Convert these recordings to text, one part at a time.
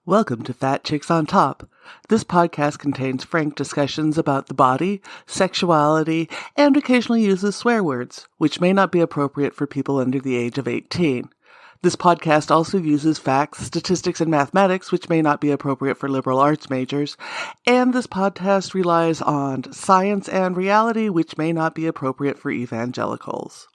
Welcome to Fat Chicks on Top. This podcast contains frank discussions about the body, sexuality, and occasionally uses swear words, which may not be appropriate for people under the age of 18. This podcast also uses facts, statistics, and mathematics, which may not be appropriate for liberal arts majors. And this podcast relies on science and reality, which may not be appropriate for evangelicals.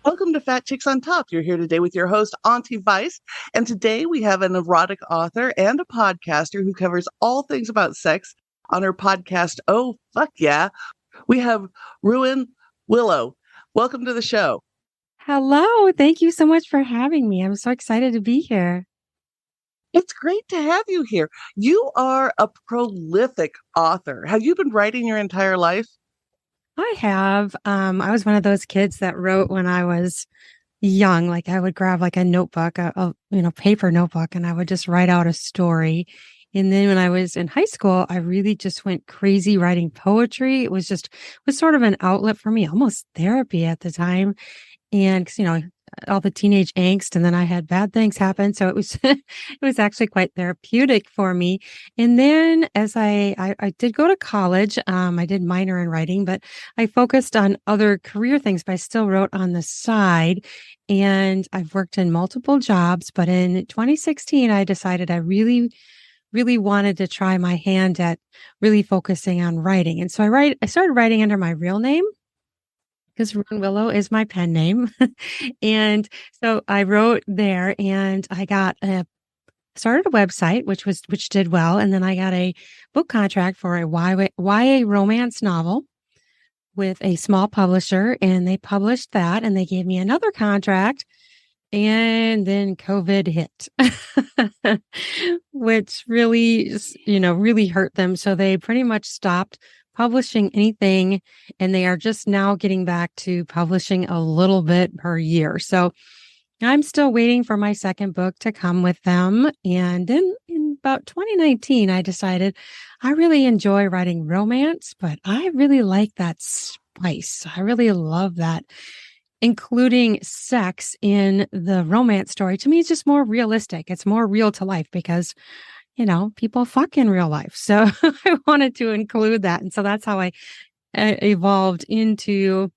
Welcome to Fat Chicks on Top. You're here today with your host, Auntie Vice. And today we have an erotic author and a podcaster who covers all things about sex on her podcast, Oh, Fuck Yeah. We have Ruan Willow. Welcome to the show. Hello. Thank you so much for having me. I'm so excited to be here. It's great to have you here. You are a prolific author. Have you been writing your entire life? I have. I was one of those kids that wrote when I was young. Like I would grab like a notebook, a paper notebook, and I would just write out a story. And then when I was in high school, I really just went crazy writing poetry. It was sort of an outlet for me, almost therapy at the time. And, all the teenage angst, and then I had bad things happen. So it was, it was actually quite therapeutic for me. And then as I did go to college, I did minor in writing, but I focused on other career things, but I still wrote on the side. And I've worked in multiple jobs, but in 2016, I decided I really wanted to try my hand at really focusing on writing. And so I started writing under my real name, because Ruan Willow is my pen name. And so I wrote there, and I started a website, which did well. And then I got a book contract for a YA romance novel with a small publisher, and they published that, and they gave me another contract. And then COVID hit, which really hurt them. So they pretty much stopped publishing anything, and they are just now getting back to publishing a little bit per year. So I'm still waiting for my second book to come with them. And then in about 2019, I decided I really enjoy writing romance, but I really like that spice. I really love that. Including sex in the romance story. To me, it's just more realistic. It's more real to life because people fuck in real life. So I wanted to include that. And so that's how I evolved into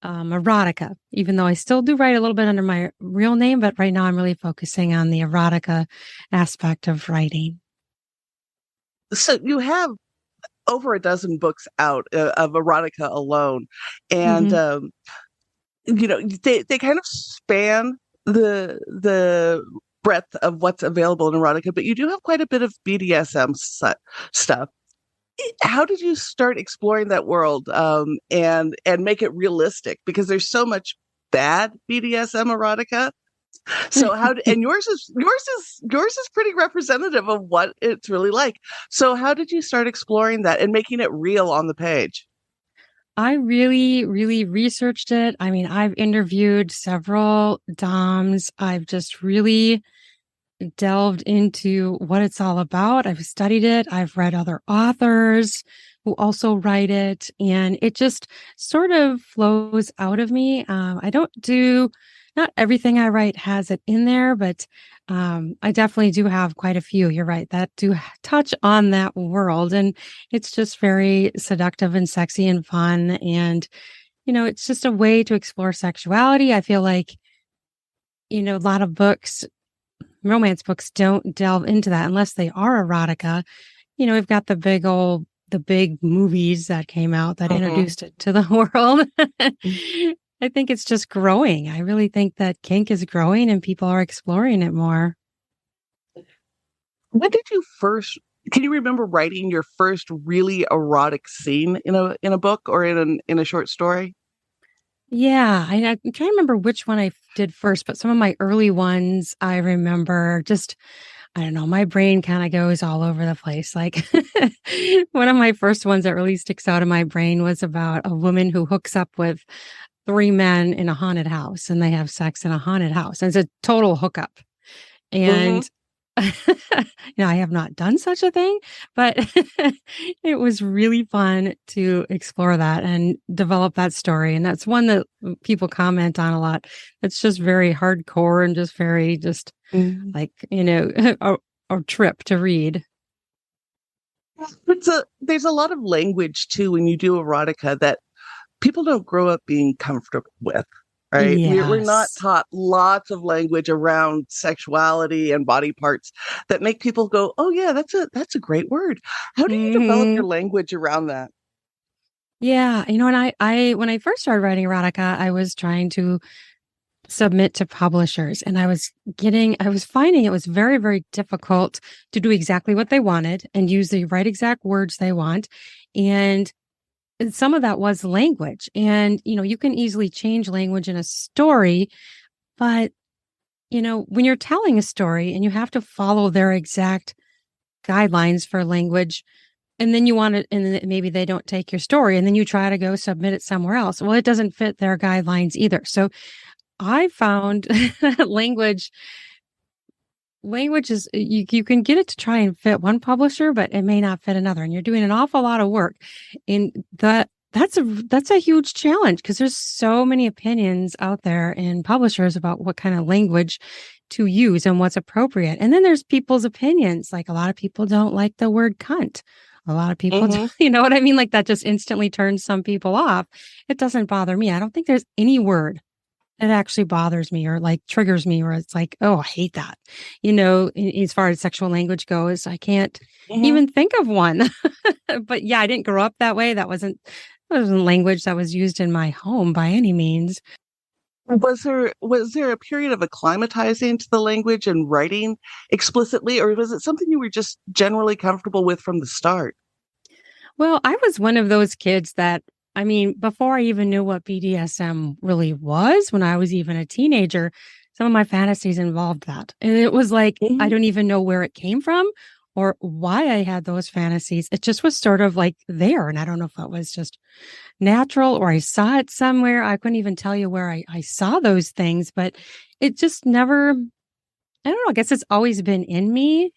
erotica, even though I still do write a little bit under my real name. But right now I'm really focusing on the erotica aspect of writing. So you have over a dozen books out of erotica alone. And, they kind of span the breadth of what's available in erotica, but you do have quite a bit of BDSM stuff. How did you start exploring that world and make it realistic? Because there's so much bad BDSM erotica. So and yours is pretty representative of what it's really like. So how did you start exploring that and making it real on the page? I really, really researched it. I mean, I've interviewed several DOMs. I've just really delved into what it's all about. I've studied it. I've read other authors who also write it, and it just sort of flows out of me. Not everything I write has it in there, but I definitely do have quite a few. You're right, that do touch on that world, and it's just very seductive and sexy and fun. And, it's just a way to explore sexuality. I feel like, a lot of romance books don't delve into that unless they are erotica. We've got the big movies that came out that introduced it to the world. I think it's just growing. I really think that kink is growing and people are exploring it more. When did you can you remember writing your first really erotic scene in a book or in a short story? I'm trying to remember which one I did first, but some of my early ones I remember just, I don't know, my brain kind of goes all over the place. Like one of my first ones that really sticks out in my brain was about a woman who hooks up with three men in a haunted house and they have sex in a haunted house. And it's a total hookup. Hmm. And I have not done such a thing, but it was really fun to explore that and develop that story. And that's one that people comment on a lot. It's just very hardcore and just very just Hmm. like, a trip to read. There's a lot of language too when you do erotica that people don't grow up being comfortable with, right? We're not Yes. taught lots of language around sexuality and body parts that make people go, "Oh yeah, that's a great word." How do you develop your Hmm. language around that? Yeah. And I when I first started writing erotica, I was trying to submit to publishers and I was finding it was very, very difficult to do exactly what they wanted and use the right exact words they want. And some of that was language. And, you can easily change language in a story, but, when you're telling a story and you have to follow their exact guidelines for language, and then you want it, and then maybe they don't take your story, and then you try to go submit it somewhere else. Well, it doesn't fit their guidelines either. So I found language language is you can get it to try and fit one publisher, but it may not fit another. And you're doing an awful lot of work. And that's a huge challenge because there's so many opinions out there in publishers about what kind of language to use and what's appropriate. And then there's people's opinions. Like a lot of people don't like the word cunt. A lot of people, Hmm. you know what I mean? Like that just instantly turns some people off. It doesn't bother me. I don't think there's any word it actually bothers me or like triggers me, or it's like, oh, I hate that. As far as sexual language goes, I can't Hmm. even think of one. But yeah, I didn't grow up that way. That wasn't language that was used in my home by any means. Was there a period of acclimatizing to the language and writing explicitly, or was it something you were just generally comfortable with from the start? Well, I was one of those kids that, I mean, before I even knew what BDSM really was, when I was even a teenager, some of my fantasies involved that. And it was like, I Hmm. don't even know where it came from or why I had those fantasies. It just was sort of like there. And I don't know if it was just natural or I saw it somewhere. I couldn't even tell you where I saw those things, but it just never, I don't know. I guess it's always been in me.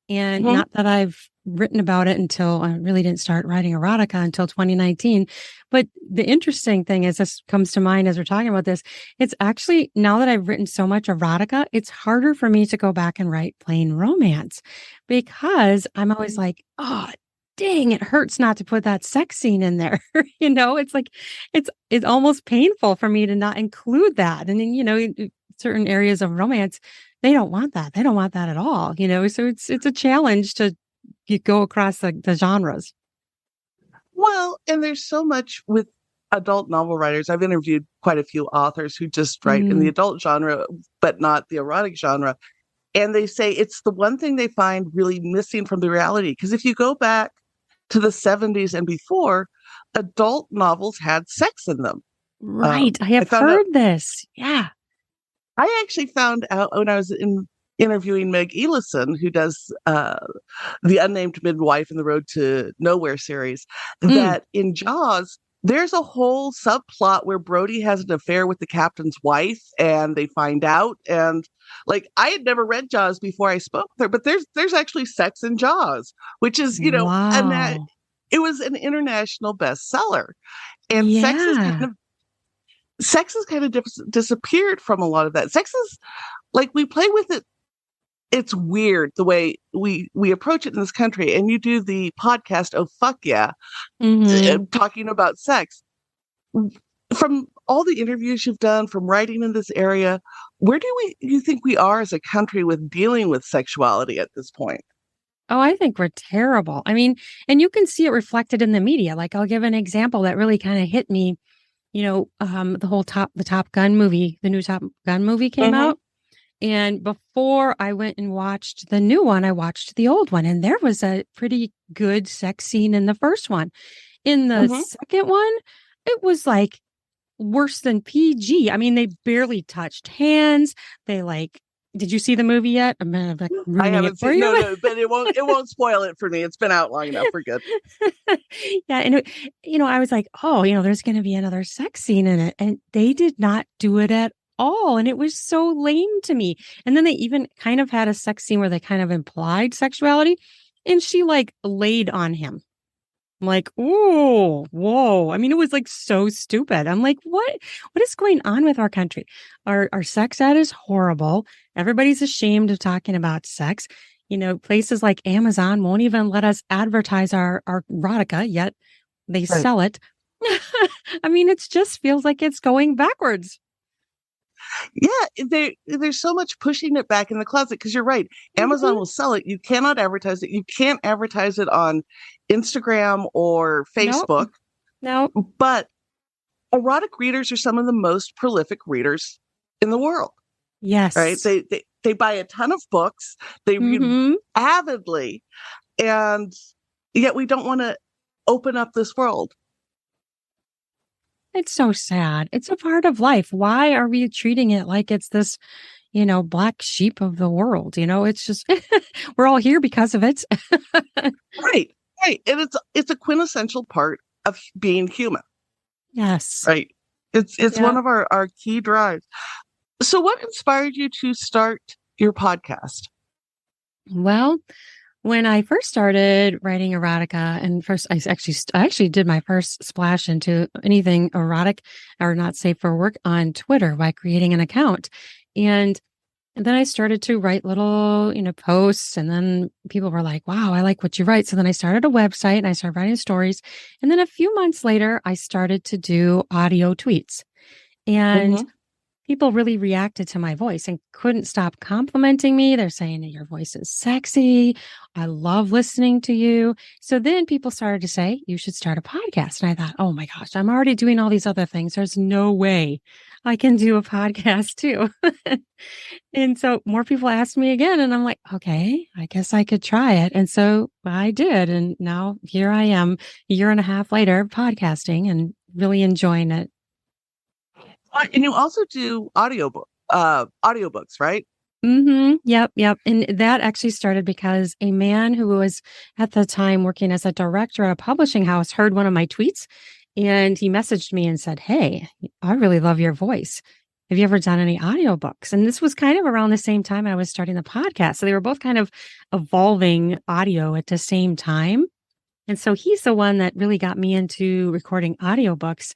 And Hmm. not that I've written about it until I really didn't start writing erotica until 2019. But the interesting thing is, this comes to mind as we're talking about this. It's actually, now that I've written so much erotica, it's harder for me to go back and write plain romance because I'm always like, oh, dang, it hurts not to put that sex scene in there. It's like, it's almost painful for me to not include that. And then, certain areas of romance, they don't want that. They don't want that at all, So it's a challenge to you go across the genres. Well, and there's so much with adult novel writers. I've interviewed quite a few authors who just write in the Mm, adult genre, but not the erotic genre. And they say it's the one thing they find really missing from the reality. Because if you go back to the 70s and before, adult novels had sex in them. right. I I have found out heard this. Yeah. I actually found out when I was interviewing Meg Elison, who does the Unnamed Midwife and the Road to Nowhere series, Mm, that in Jaws, there's a whole subplot where Brody has an affair with the captain's wife and they find out. And like, I had never read Jaws before I spoke there, but there's actually sex in Jaws, which is, wow. it was an international bestseller. And Yeah. sex has kind of disappeared from a lot of that. Sex is like we play with it. It's weird the way we approach it in this country. And you do the podcast, oh fuck yeah, Hmm. talking about sex. From all the interviews you've done, from writing in this area, where do you think we are as a country with dealing with sexuality at this point? Oh, I think we're terrible. I mean, and you can see it reflected in the media. Like I'll give an example that really kind of hit me. The Top Gun movie, the new Top Gun movie came Mm-hmm. out. And before I went and watched the new one, I watched the old one, and there was a pretty good sex scene in the first one. In the Mm-hmm. second one, it was like worse than PG. I mean, they barely touched hands. They like, did you see the movie yet? I'm like I ruining it haven't for seen, you. no, but it won't spoil it for me. It's been out long enough. We're good. Yeah. And, I was like, oh, there's going to be another sex scene in it. And they did not do it at all. And it was so lame to me. And then they even kind of had a sex scene where they kind of implied sexuality. And she like laid on him. I'm like, oh, whoa. I mean, it was like so stupid. I'm like, what is going on with our country? Our sex ed is horrible. Everybody's ashamed of talking about sex. Places like Amazon won't even let us advertise our erotica, yet they Right. sell it. I mean, it just feels like it's going backwards. Yeah, there's so much pushing it back in the closet because you're right. Amazon will sell it. You cannot advertise it. You can't advertise it on Instagram or Nope. Facebook. No. But erotic readers are some of the most prolific readers in the world, Yes. right? They buy a ton of books. They read avidly, and yet we don't want to open up this world. It's so sad. It's a part of life. Why are we treating it like it's this, black sheep of the world? It's just, we're all here because of it. Right. And it's a quintessential part of being human. Yes. Right. It's one of our key drives. So what inspired you to start your podcast? Well, when I first started writing erotica, and first I actually did my first splash into anything erotic or not safe for work on Twitter by creating an account. And then I started to write little, posts, and then people were like, wow, I like what you write. So then I started a website and I started writing stories. And then a few months later, I started to do audio tweets. And people really reacted to my voice and couldn't stop complimenting me. They're saying that your voice is sexy. I love listening to you. So then people started to say, you should start a podcast. And I thought, oh my gosh, I'm already doing all these other things. There's no way I can do a podcast too. And so more people asked me again, and I'm like, okay, I guess I could try it. And so I did. And now here I am a year and a half later podcasting and really enjoying it. And you also do audiobooks, right? Yep. And that actually started because a man who was at the time working as a director at a publishing house heard one of my tweets, and he messaged me and said, hey, I really love your voice. Have you ever done any audiobooks? And this was kind of around the same time I was starting the podcast. So they were both kind of evolving audio at the same time. And so he's the one that really got me into recording audiobooks.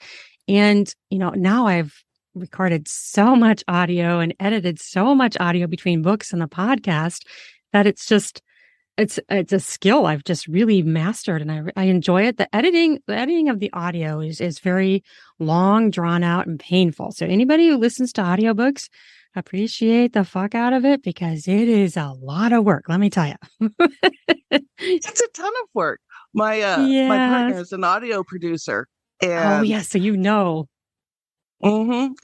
And, now I've recorded so much audio and edited so much audio between books and the podcast that it's a skill I've just really mastered, and I enjoy it. The editing of the audio is very long, drawn out, and painful. So anybody who listens to audiobooks, appreciate the fuck out of it because it is a lot of work. Let me tell you. It's a ton of work. My partner is an audio producer. And so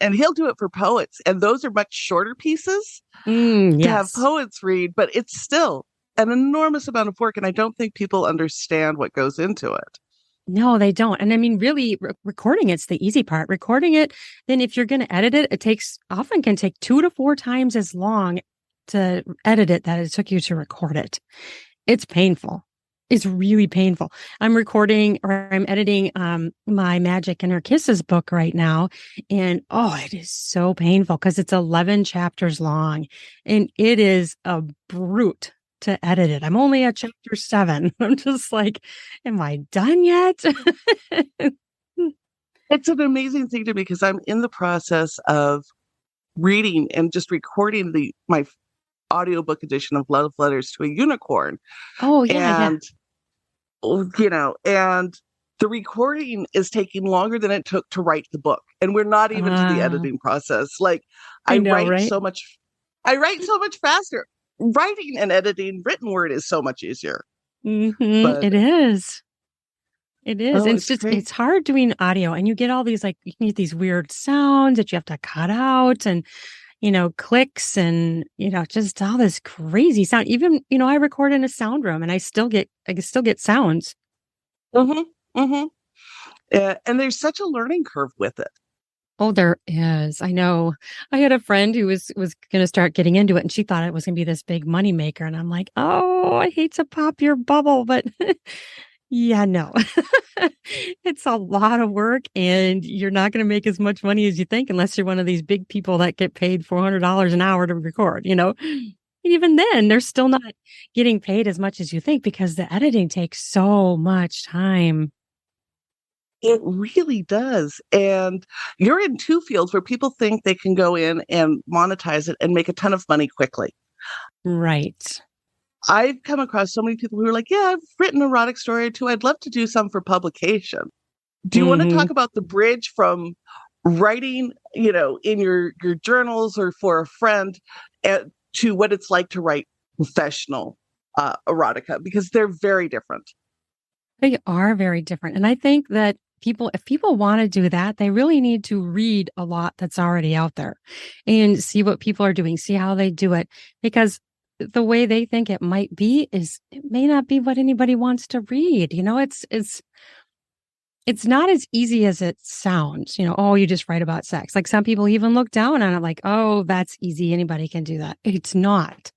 and he'll do it for poets, and those are much shorter pieces to have poets read, but it's still an enormous amount of work, and I don't think people understand what goes into it. No, they don't. And I mean, really, recording it's the easy part. Recording it, then if you're going to edit it, often can take 2 to 4 times as long to edit it that it took you to record it. It's painful. It's really painful. I'm editing my Magic and Her Kisses book right now. And it is so painful because it's 11 chapters long and it is a brute to edit it. I'm only at chapter 7. I'm just like, am I done yet? It's an amazing thing to me because I'm in the process of reading and just recording my audiobook edition of Love Letters to a Unicorn. Oh, yeah. And and the recording is taking longer than it took to write the book. And we're not even to the editing process. Like I write so much faster. Writing and editing written word is so much easier. It is. It is. And it's hard doing audio, and you get all these, you can get these weird sounds that you have to cut out, and clicks, and just all this crazy sound. Even I record in a sound room, and I can still get sounds. And there's such a learning curve with it. Oh, there is. I know. I had a friend who was going to start getting into it, and she thought it was going to be this big money maker. And I'm like, oh, I hate to pop your bubble, but yeah, no. It's a lot of work, and you're not going to make as much money as you think unless you're one of these big people that get paid $400 an hour to record, you know? Even then, they're still not getting paid as much as you think because the editing takes so much time. It really does. And you're in two fields where people think they can go in and monetize it and make a ton of money quickly. Right. I've come across so many people who are like, yeah, I've written an erotic story or two. I'd love to do some for publication. Do you want to Hmm. talk about the bridge from writing, in your journals or for a friend to what it's like to write professional erotica? Because they're very different. They are very different. And I think that if people want to do that, they really need to read a lot that's already out there and see what people are doing, see how they do it. Because the way they think it might be is it may not be what anybody wants to read. You know, it's not as easy as it sounds, oh, you just write about sex. Like some people even look down on it like, oh, that's easy. Anybody can do that. It's not.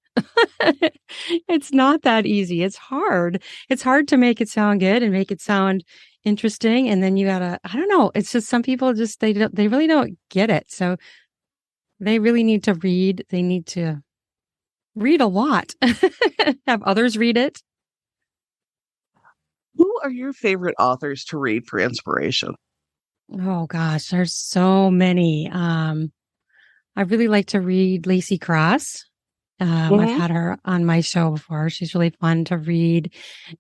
It's not that easy. It's hard. It's hard to make it sound good and make it sound interesting. And then you gotta, I don't know. It's just some people just, they really don't get it. So they really need to read. They need to read a lot, have others read it. Who are your favorite authors to read for inspiration? Oh gosh, there's so many. I really like to read Lacey Cross. I've Mhm. had her on my show before. She's really fun to read.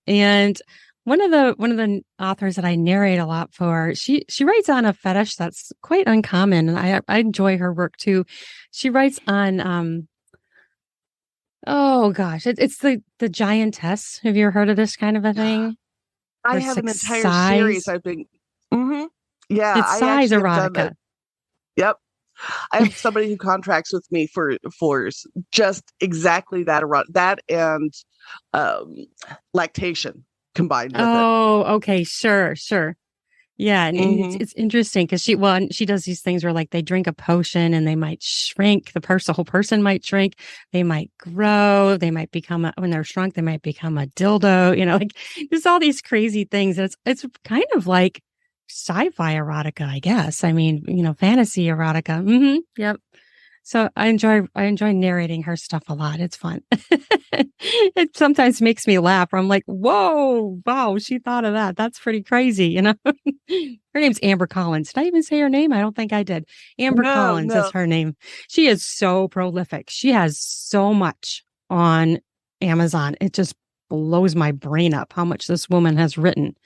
And one of the authors that I narrate a lot for, she writes on a fetish that's quite uncommon, and I enjoy her work too. She writes on oh gosh, it's the giantess. Have you ever heard of this kind of a thing? I Or have an like entire series size. I've been. Mhm. Yeah, It's I size actually have done erotica. it. Yep. I have somebody who contracts with me for just exactly that that and um, lactation combined with it. Oh, okay, sure, sure. Yeah, and Hmm. it's interesting because she does these things where like they drink a potion and they might shrink. The whole person might shrink. They might grow. They might become when they're shrunk, they might become a dildo. Like there's all these crazy things. It's kind of like sci-fi erotica, I guess. I mean, fantasy erotica. Yep. So I enjoy narrating her stuff a lot. It's fun. It sometimes makes me laugh. I'm like, whoa, wow, she thought of that. That's pretty crazy. Her name's Amber Collins. Did I even say her name? I don't think I did. Amber No, Collins is no. her name. She is so prolific. She has so much on Amazon. It just blows my brain up how much this woman has written.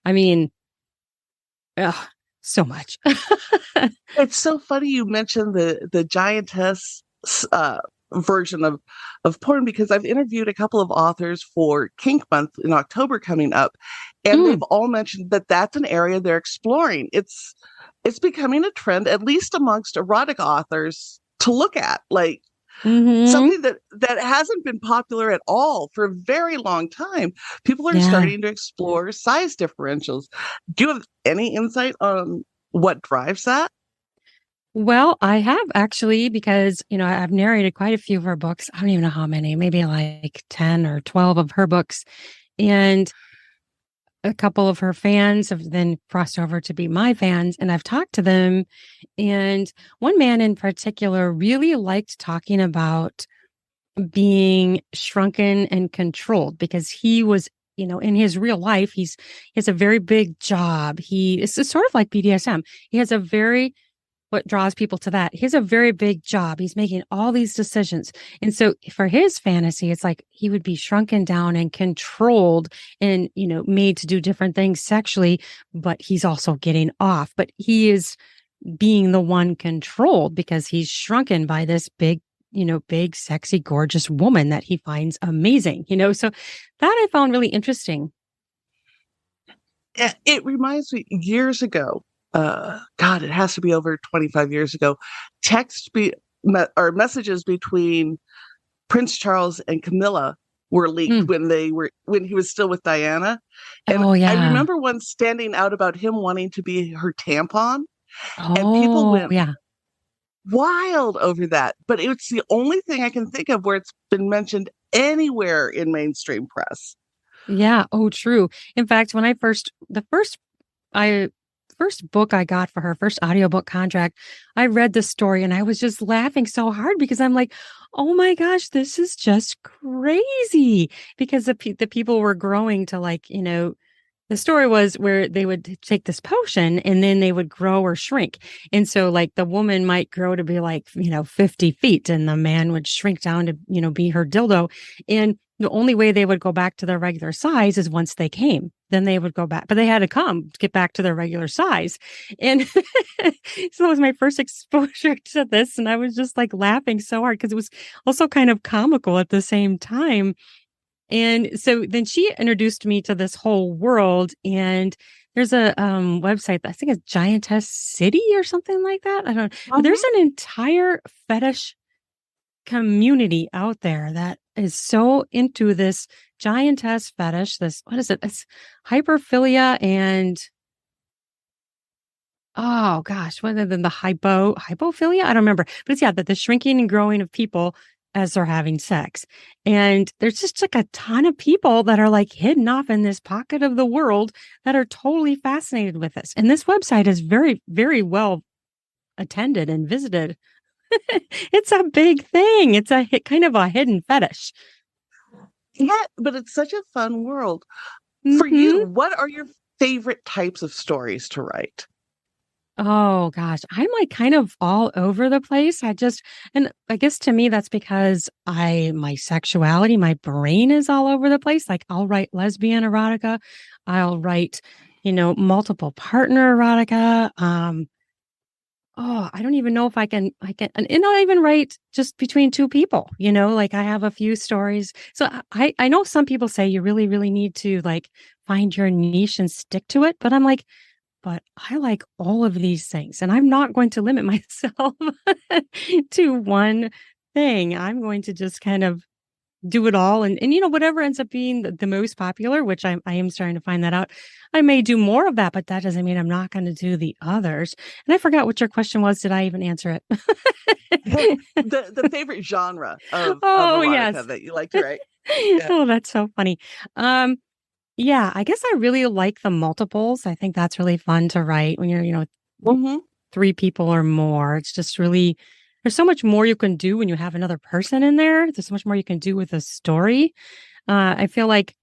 I mean, ugh, so much. It's so funny you mentioned the giantess uh, version of porn because I've interviewed a couple of authors for Kink Month in October coming up, and Mm, they've all mentioned that that's an area they're exploring. It's becoming a trend, at least amongst erotic authors, to look at like hmm. something that hasn't been popular at all for a very long time. People are Yeah. starting to explore size differentials. Do you have any insight on what drives that? Well, I have actually, because, I've narrated quite a few of her books. I don't even know how many, maybe like 10 or 12 of her books. And a couple of her fans have then crossed over to be my fans, and I've talked to them. And one man in particular really liked talking about being shrunken and controlled because he was, in his real life, he has a very big job. It's sort of like BDSM. He has a very what draws people to that. He has a very big job. He's making all these decisions. And so for his fantasy, it's like he would be shrunken down and controlled and, made to do different things sexually, but he's also getting off. But he is being the one controlled because he's shrunken by this big, sexy, gorgeous woman that he finds amazing. So that I found really interesting. It reminds me years ago. God, it has to be over 25 years ago. Or messages between Prince Charles and Camilla were leaked Mm. when he was still with Diana. And Oh, I yeah. remember one standing out about him wanting to be her tampon. And people Oh, went yeah. wild over that. But it's the only thing I can think of where it's been mentioned anywhere in mainstream press. Yeah. Oh, true. In fact, when I first book I got for her, first audiobook contract, I read the story and I was just laughing so hard because I'm like, oh my gosh, this is just crazy. Because the people were growing to like, the story was where they would take this potion and then they would grow or shrink. And so like the woman might grow to be like, 50 feet and the man would shrink down to, be her dildo. And the only way they would go back to their regular size is once they came. Then they would go back, but they had to come to get back to their regular size. And so it was my first exposure to this. And I was just like laughing so hard because it was also kind of comical at the same time. And so then she introduced me to this whole world. And there's a website, I think it's Giantess City or something like that. I don't know. But there's an entire fetish community out there that is so into this giantess fetish. This, what is it? It's hyperphilia and oh gosh, what than the hypophilia? I don't remember. But it's the shrinking and growing of people as they're having sex. And there's just like a ton of people that are like hidden off in this pocket of the world that are totally fascinated with this. And this website is very, very well attended and visited. It's a big thing. It's a kind of a hidden fetish. Yeah, but it's such a fun world. For Mm-hmm. you, what are your favorite types of stories to write? Oh gosh, I'm like kind of all over the place. And I guess to me, that's because my sexuality, my brain is all over the place. Like I'll write lesbian erotica. I'll write, multiple partner erotica. Oh, I don't even know if and I'll even write just between two people, like I have a few stories. So I know some people say you really, really need to like find your niche and stick to it. But I'm like, but I like all of these things and I'm not going to limit myself to one thing. I'm going to just kind of do it all. And whatever ends up being the most popular, which I am starting to find that out. I may do more of that, but that doesn't mean I'm not going to do the others. And I forgot what your question was. Did I even answer it? The favorite genre of Oh, erotica yes. that you like to write? Yeah. Oh, that's so funny. Yeah, I guess I really like the multiples. I think that's really fun to write when you're, Mm-hmm. three people or more. It's just really, there's so much more you can do when you have another person in there. There's so much more you can do with a story. I feel like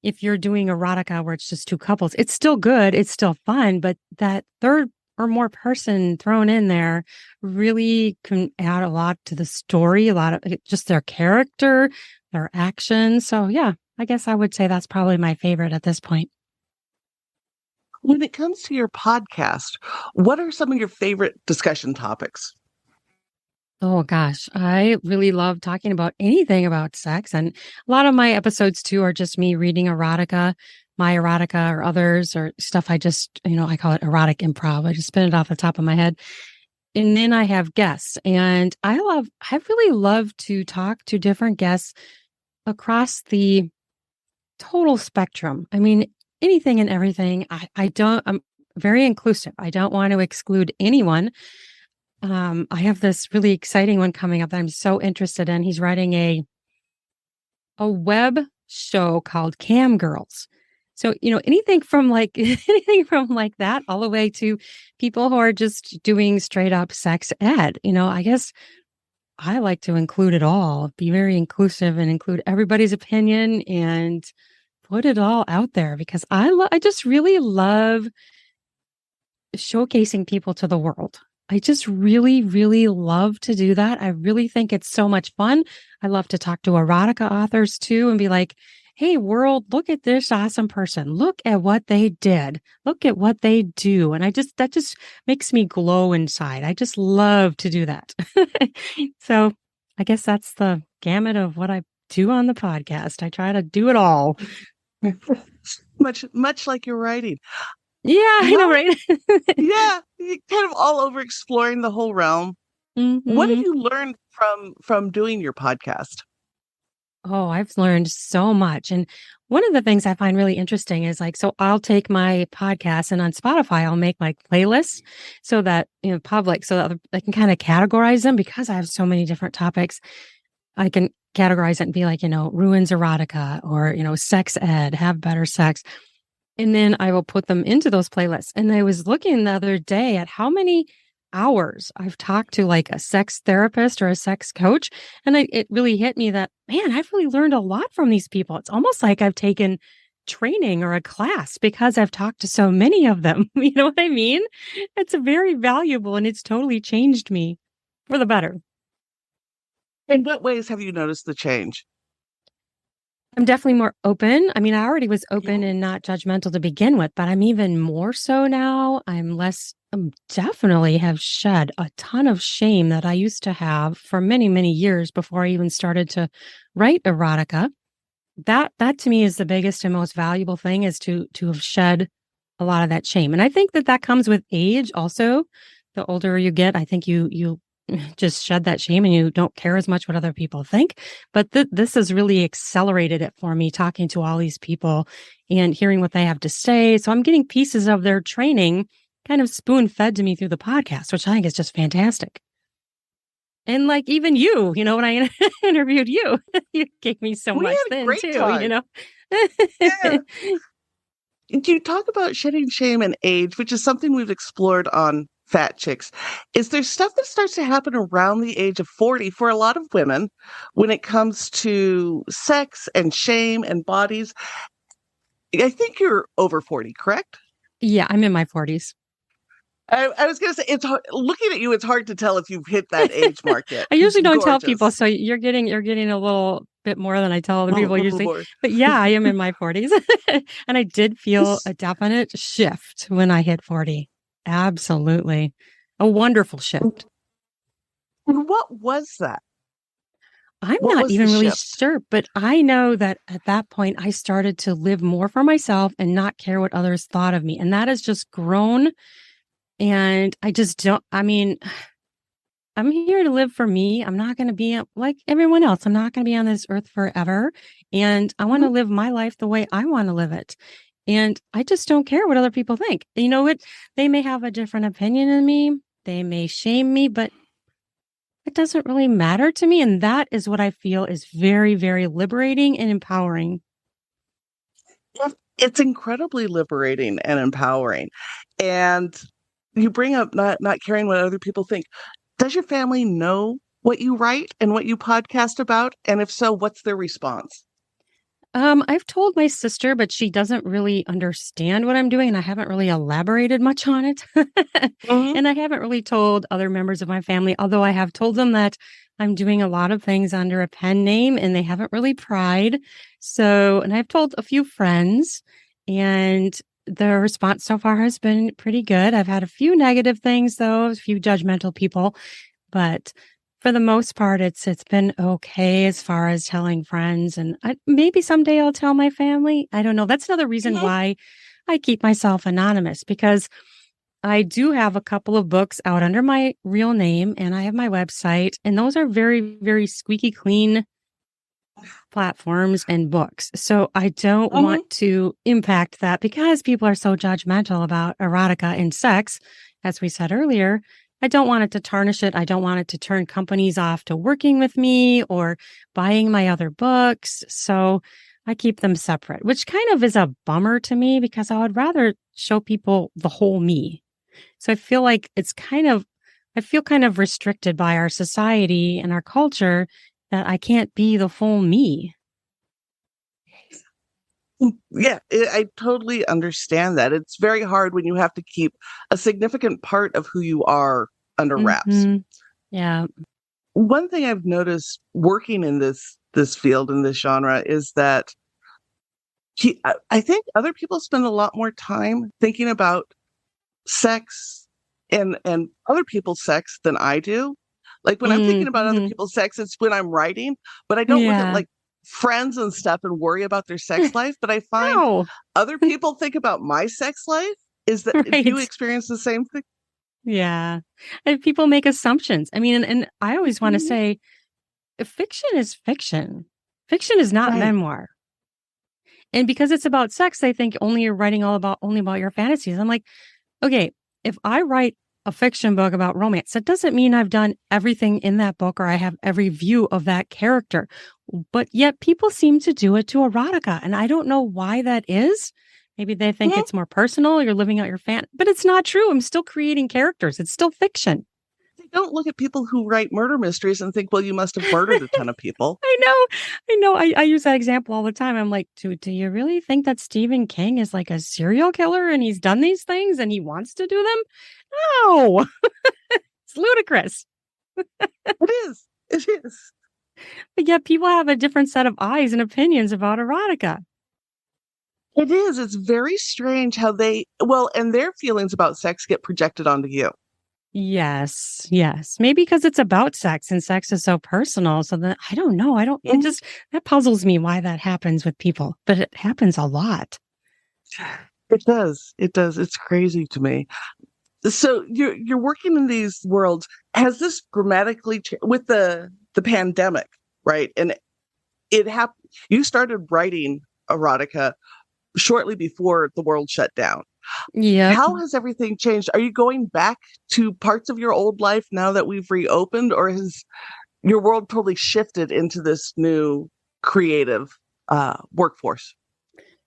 if you're doing erotica where it's just two couples, it's still good, it's still fun, but that third or more person thrown in there really can add a lot to the story, a lot of just their character, their actions. So yeah, I guess I would say that's probably my favorite at this point. When it comes to your podcast, what are some of your favorite discussion topics? Oh gosh, I really love talking about anything about sex. And a lot of my episodes too are just me reading erotica, my erotica or others or stuff I just, I call it erotic improv. I just spin it off the top of my head. And then I have guests and I really love to talk to different guests across the total spectrum. I mean, anything and everything. I'm very inclusive. I don't want to exclude anyone. I have this really exciting one coming up that I'm so interested in. He's writing a web show called Cam Girls. So, anything from like anything from like that all the way to people who are just doing straight up sex ed. I guess I like to include it all, be very inclusive and include everybody's opinion and put it all out there because I just really love showcasing people to the world. I just really, really love to do that. I really think it's so much fun. I love to talk to erotica authors too and be like, hey, world, look at this awesome person. Look at what they did. Look at what they do. And that just makes me glow inside. I just love to do that. So I guess that's the gamut of what I do on the podcast. I try to do it all. Much like your writing. Yeah, I know, Well, right? yeah, you kind of all over exploring the whole realm. What have Hmm. you learned from doing your podcast? Oh, I've learned so much. And one of the things I find really interesting is like, so I'll take my podcast and on Spotify, I'll make like playlists so that, public, so that I can kind of categorize them because I have so many different topics. I can categorize it and be like, ruins erotica or, sex ed, have better sex. And then I will put them into those playlists. And I was looking the other day at how many hours I've talked to like a sex therapist or a sex coach. And it really hit me that, man, I've really learned a lot from these people. It's almost like I've taken training or a class because I've talked to so many of them. You know what I mean? It's very valuable and it's totally changed me for the better. In what ways have you noticed the change? I'm definitely more open. I mean, I already was open Mhm. and not judgmental to begin with, but I'm even more so now. Definitely have shed a ton of shame that I used to have for many, many years before I even started to write erotica. That to me is the biggest and most valuable thing is to have shed a lot of that shame. And I think that comes with age also. The older you get, I think you just shed that shame and you don't care as much what other people think. But this has really accelerated it for me, talking to all these people and hearing what they have to say. So I'm getting pieces of their training kind of spoon fed to me through the podcast, which I think is just fantastic. And like even you, when I interviewed you, you gave me so We much had a then great too. time. Yeah. Do you talk about shedding shame and age, which is something we've explored on Fat Chicks? Is there stuff that starts to happen around the age of 40 for a lot of women when it comes to sex and shame and bodies? I think you're over 40, correct? Yeah, I'm in my 40s. I was going to say, it's hard, looking at you, it's hard to tell if you've hit that age mark yet. I usually don't tell people, Gorgeous. so you're getting a little bit more than I tell other A people little usually. more. But yeah, I am in my 40s. And I did feel a definite shift when I hit 40. Absolutely. A wonderful shift. What was that? I'm What not was the even really shift? sure, but I know that at that point I started to live more for myself and not care what others thought of me. And that has just grown. And I just don't, I mean, I'm here to live for me. I'm not going to be like everyone else. I'm not going to be on this earth forever. And I want Mhm. to live my life the way I want to live it. And I just don't care what other people think. You know what? They may have a different opinion than me. They may shame me, but it doesn't really matter to me. And that is what I feel is very, very liberating and empowering. It's incredibly liberating and empowering. And you bring up not caring what other people think. Does your family know what you write and what you podcast about? And if so, what's their response? I've told my sister, but she doesn't really understand what I'm doing, and I haven't really elaborated much on it. Mhm. And I haven't really told other members of my family, although I have told them that I'm doing a lot of things under a pen name and they haven't really pried. So, and I've told a few friends, and the response so far has been pretty good. I've had a few negative things, though, a few judgmental people, but for the most part, it's been okay as far as telling friends, and maybe someday I'll tell my family. I don't know. That's another reason Mhm. why I keep myself anonymous because I do have a couple of books out under my real name, and I have my website, and those are very, very squeaky clean platforms and books. So I don't Mhm. want to impact that because people are so judgmental about erotica and sex, as we said earlier. I don't want it to tarnish it. I don't want it to turn companies off to working with me or buying my other books. So I keep them separate, which kind of is a bummer to me because I would rather show people the whole me. So I feel like I feel kind of restricted by our society and our culture that I can't be the full me. Yeah, I totally understand that. It's very hard when you have to keep a significant part of who you are under wraps. Hmm. Yeah. One thing I've noticed working in this field in this genre is that I think other people spend a lot more time thinking about sex and other people's sex than I do. Like when I'm thinking about other Mm-hmm. people's sex, it's when I'm writing, but I don't look at Yeah. like friends and stuff and worry about their sex life. But I find No. other people think about my sex life. Is that do you Right. experience the same thing? Yeah. And people make assumptions. I mean, and I always want to Mhm. say fiction is fiction. Fiction is not Right. memoir. And because it's about sex, they think you're writing only about your fantasies. I'm like, okay, if I write a fiction book about romance, that doesn't mean I've done everything in that book or I have every view of that character. But yet people seem to do it to erotica. And I don't know why that is. Maybe they think Mhm. it's more personal. You're living out your but it's not true. I'm still creating characters. It's still fiction. They don't look at people who write murder mysteries and think, well, you must have murdered a ton of people. I know. I know. I use that example all the time. I'm like, do you really think that Stephen King is like a serial killer and he's done these things and he wants to do them? No, it's ludicrous. It is. It is. But yet people have a different set of eyes and opinions about erotica. It is. It's very strange how and their feelings about sex get projected onto you. Yes. Yes. Maybe because it's about sex and sex is so personal. So that I don't know. That puzzles me why that happens with people, but it happens a lot. It does. It does. It's crazy to me. So you're working in these worlds. Has this dramatically with the pandemic, right? And it happened. You started writing erotica shortly before the world shut down. Yeah. How has everything changed? Are you going back to parts of your old life now that we've reopened, or has your world totally shifted into this new creative workforce?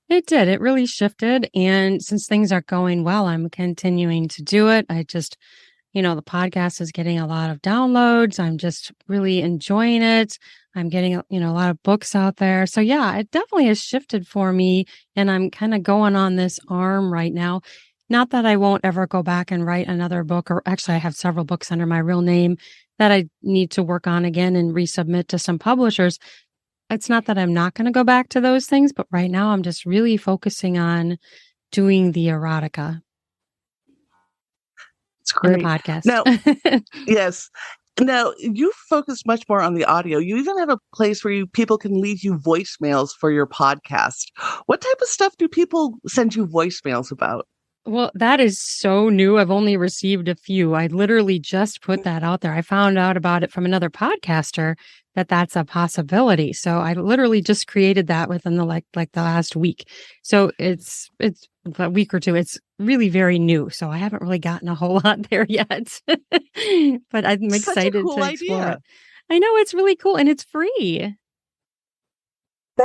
It did. It really shifted. And since things are going well, I'm continuing to do it. The podcast is getting a lot of downloads. I'm just really enjoying it. I'm getting, a lot of books out there. So yeah, it definitely has shifted for me. And I'm kind of going on this arm right now. Not that I won't ever go back and write another book, or actually I have several books under my real name that I need to work on again and resubmit to some publishers. It's not that I'm not going to go back to those things, but right now I'm just really focusing on doing the erotica. It's In the great. podcast. Now, yes. Now, you focus much more on the audio. You even have a place where people can leave you voicemails for your podcast. What type of stuff do people send you voicemails about? Well, that is so new. I've only received a few. I literally just put that out there. I found out about it from another podcaster that that's a possibility. So I literally just created that within the the last week. So it's a week or two. It's really very new. So I haven't really gotten a whole lot there yet. But I'm Such a excited cool to explore idea. it. I know it's really cool and it's free. So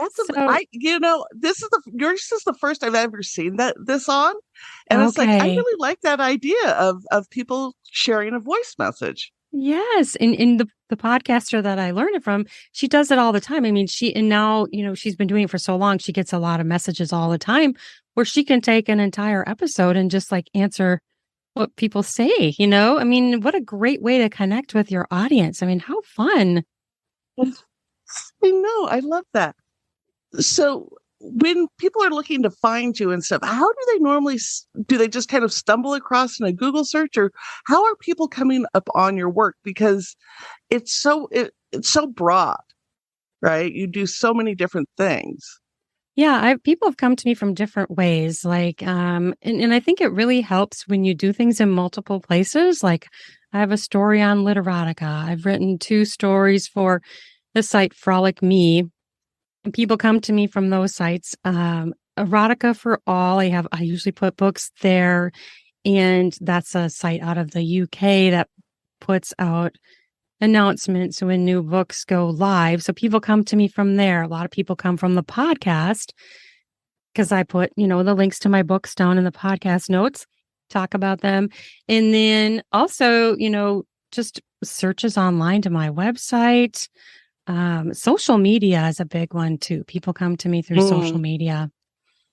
Yours is the first I've ever seen this on. And it's like, I okay. really like that idea of people sharing a voice message. Yes. In the podcaster that I learned it from, she does it all the time. I mean, now, she's been doing it for so long, she gets a lot of messages all the time where she can take an entire episode and just answer what people say, I mean, what a great way to connect with your audience. I mean, how fun. I know. I love that. So when people are looking to find you and stuff, how do they normally, do they just kind of stumble across in a Google search, or how are people coming up on your work? Because it's so broad, right? You do so many different things. Yeah, people have come to me from different ways. And I think it really helps when you do things in multiple places. Like I have a story on literotica. I've written 2 stories for the site Frolic Me. And people come to me from those sites. Erotica for All. I usually put books there, and that's a site out of the UK that puts out announcements when new books go live. So people come to me from there. A lot of people come from the podcast because I put, the links to my books down in the podcast notes, talk about them. And then also, just searches online to my website. Social media is a big one too. People come to me through social media.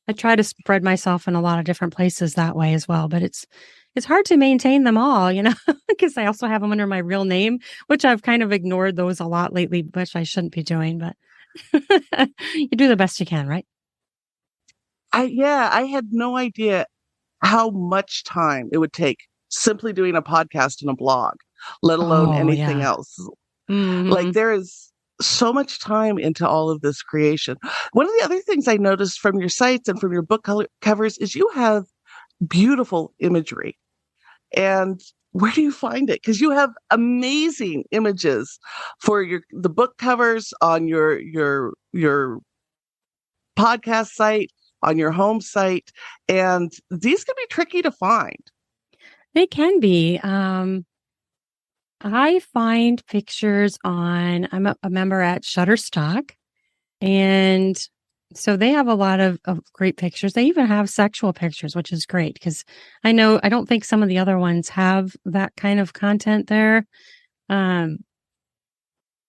I try to spread myself in a lot of different places that way as well, but it's hard to maintain them all, because I also have them under my real name, which I've kind of ignored those a lot lately, which I shouldn't be doing, but you do the best you can, right? I had no idea how much time it would take simply doing a podcast and a blog, let alone Oh, anything yeah. else. Like Mhm. there is so much time into all of this creation. One of the other things I noticed from your sites and from your book covers is you have beautiful imagery. And where do you find it? Because you have amazing images for the book covers on your podcast site, on your home site, and these can be tricky to find. They can be. I find pictures I'm a member at Shutterstock, and so they have a lot of great pictures. They even have sexual pictures, which is great because I don't think some of the other ones have that kind of content there. Um,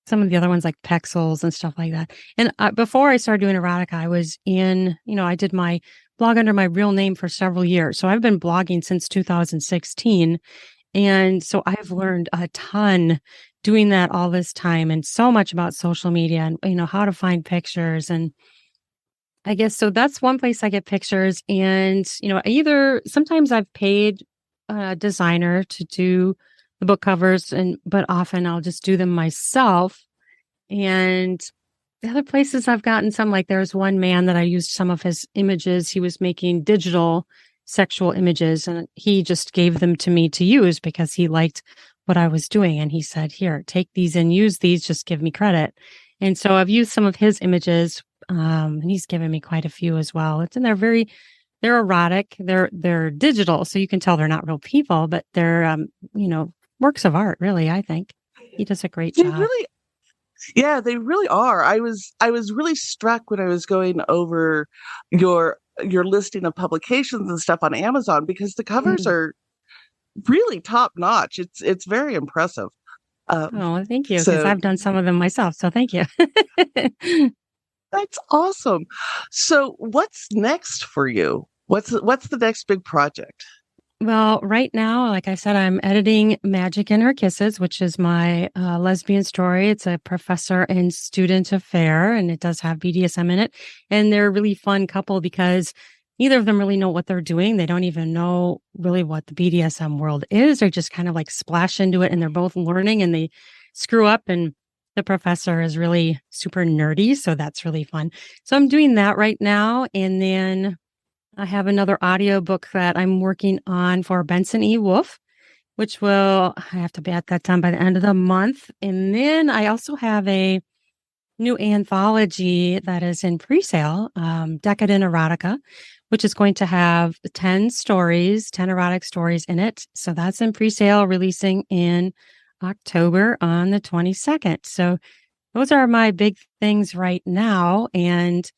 some of the other ones like Pexels and stuff like that. And before I started doing erotica, I was I did my blog under my real name for several years. So I've been blogging since 2016. And so I've learned a ton doing that all this time and so much about social media and, how to find pictures. And I guess so that's one place I get pictures. And, either sometimes I've paid a designer to do the book covers, but often I'll just do them myself. And the other places I've gotten some, like there's one man that I used some of his images. He was making digital sexual images and he just gave them to me to use because he liked what I was doing. And he said, here, take these and use these, just give me credit. And so I've used some of his images, and he's given me quite a few as well. They're erotic, they're digital, so you can tell they're not real people, but they're works of art, really. I think he does a great job. Yeah, they really are. I was really struck when I was going over your listing of publications and stuff on Amazon because the covers are really top notch. It's very impressive. Oh, thank you, because I've done some of them myself. So thank you. That's awesome. So what's next for you? What's the next big project? Well, right now, like I said, I'm editing Magic in Her Kisses, which is my lesbian story. It's a professor and student affair, and it does have BDSM in it. And they're a really fun couple because neither of them really know what they're doing. They don't even know really what the BDSM world is. They just kind of like splash into it, and they're both learning, and they screw up. And the professor is really super nerdy, so that's really fun. So I'm doing that right now, and then I have another audiobook that I'm working on for Benson E. Wolf, which I have to be at that time by the end of the month. And then I also have a new anthology that is in pre-sale, Decadent Erotica, which is going to have 10 erotic stories in it. So that's in pre-sale, releasing in October on the 22nd. So those are my big things right now. And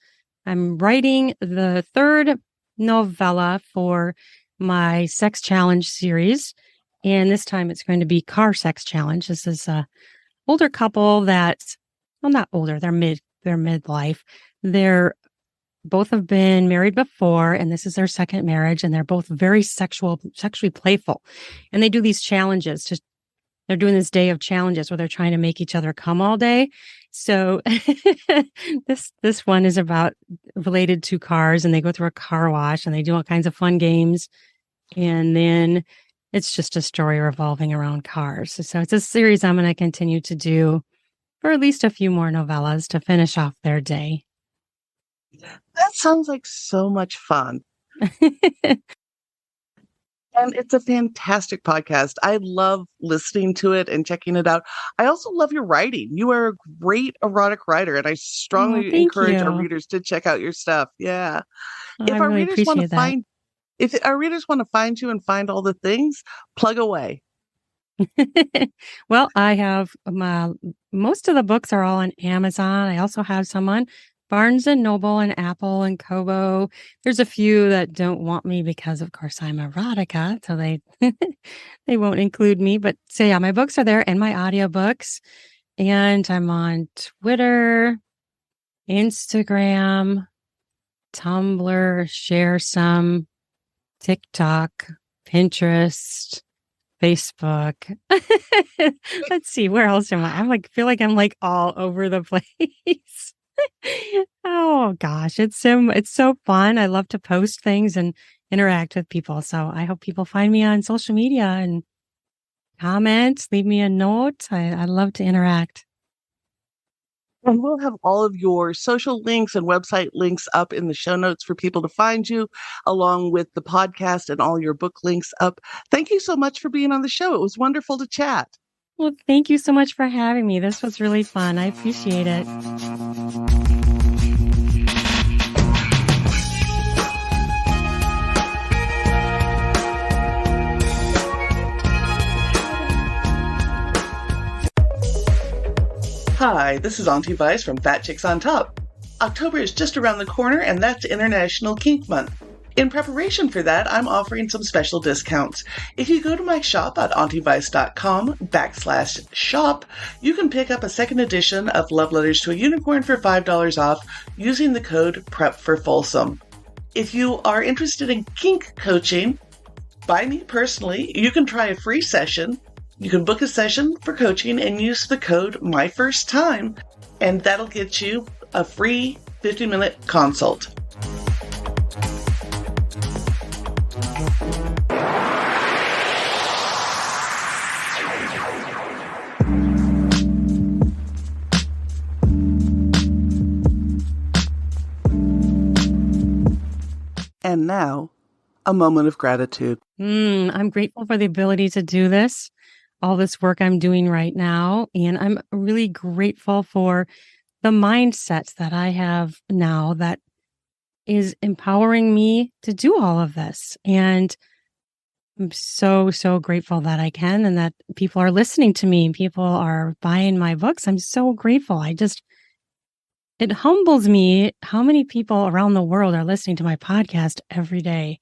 I'm writing the third novella for my sex challenge series, and this time it's going to be car sex challenge. This is a older couple not older, they're midlife. They're both have been married before, and this is their second marriage, and they're both very sexually playful, and they do these challenges. They're doing this day of challenges where they're trying to make each other come all day. So this one is related to cars, and they go through a car wash and they do all kinds of fun games. And then it's just a story revolving around cars. So it's a series I'm going to continue to do for at least a few more novellas to finish off their day. That sounds like so much fun. And it's a fantastic podcast. I love listening to it and checking it out. I also love your writing. You are a great erotic writer, and I strongly encourage our readers to check out your stuff. Yeah. If our readers want to find you and find all the things, plug away. Well, I have most of the books are all on Amazon. I also have some on Barnes and Noble and Apple and Kobo. There's a few that don't want me because, of course, I'm erotica, so they won't include me. But so yeah, my books are there and my audiobooks. And I'm on Twitter, Instagram, Tumblr, Share Some, TikTok, Pinterest, Facebook. Let's see, where else am I? Feel like I'm all over the place. Oh gosh, it's so fun. I love to post things and interact with people. So I hope people find me on social media and comment, leave me a note. I love to interact. And we'll have all of your social links and website links up in the show notes for people to find you, along with the podcast and all your book links up. Thank you so much for being on the show. It was wonderful to chat. Well, thank you so much for having me. This was really fun. I appreciate it. Hi, this is Auntie Vice from Fat Chicks on Top. October is just around the corner, and that's International Kink Month. In preparation for that, I'm offering some special discounts. If you go to my shop at auntivice.com/shop, you can pick up a second edition of Love Letters to a Unicorn for $5 off using the code PREP4FOLSOME. If you are interested in kink coaching, by me personally, you can try a free session. You can book a session for coaching and use the code MyFirstTime, and that'll get you a free 50-minute consult. And now, a moment of gratitude. I'm grateful for the ability to do this, all this work I'm doing right now. And I'm really grateful for the mindset that I have now that is empowering me to do all of this. And I'm so, so grateful that I can and that people are listening to me. People are buying my books. I'm so grateful. It humbles me how many people around the world are listening to my podcast every day.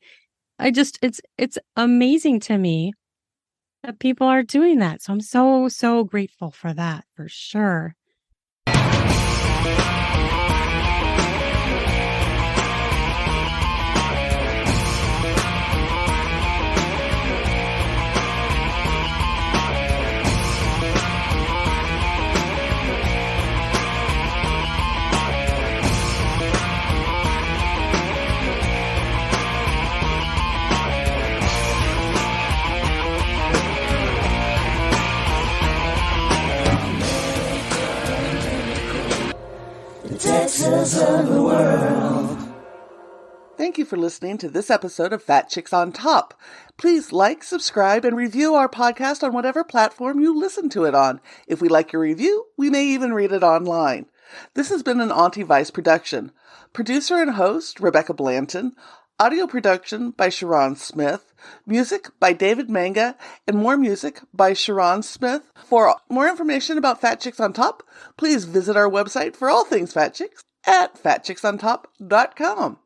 It's amazing to me that people are doing that. So I'm so, so grateful for that, for sure. Texas of the world. Thank you for listening to this episode of Fat Chicks on Top. Please like, subscribe, and review our podcast on whatever platform you listen to it on. If we like your review, we may even read it online. This has been an Auntie Vice production. Producer and host, Rebecca Blanton. Audio production by Sharon Smith. Music by David Manga, and more music by Sharon Smith. For more information about Fat Chicks on Top, please visit our website for all things Fat Chicks at fatchicksontop.com.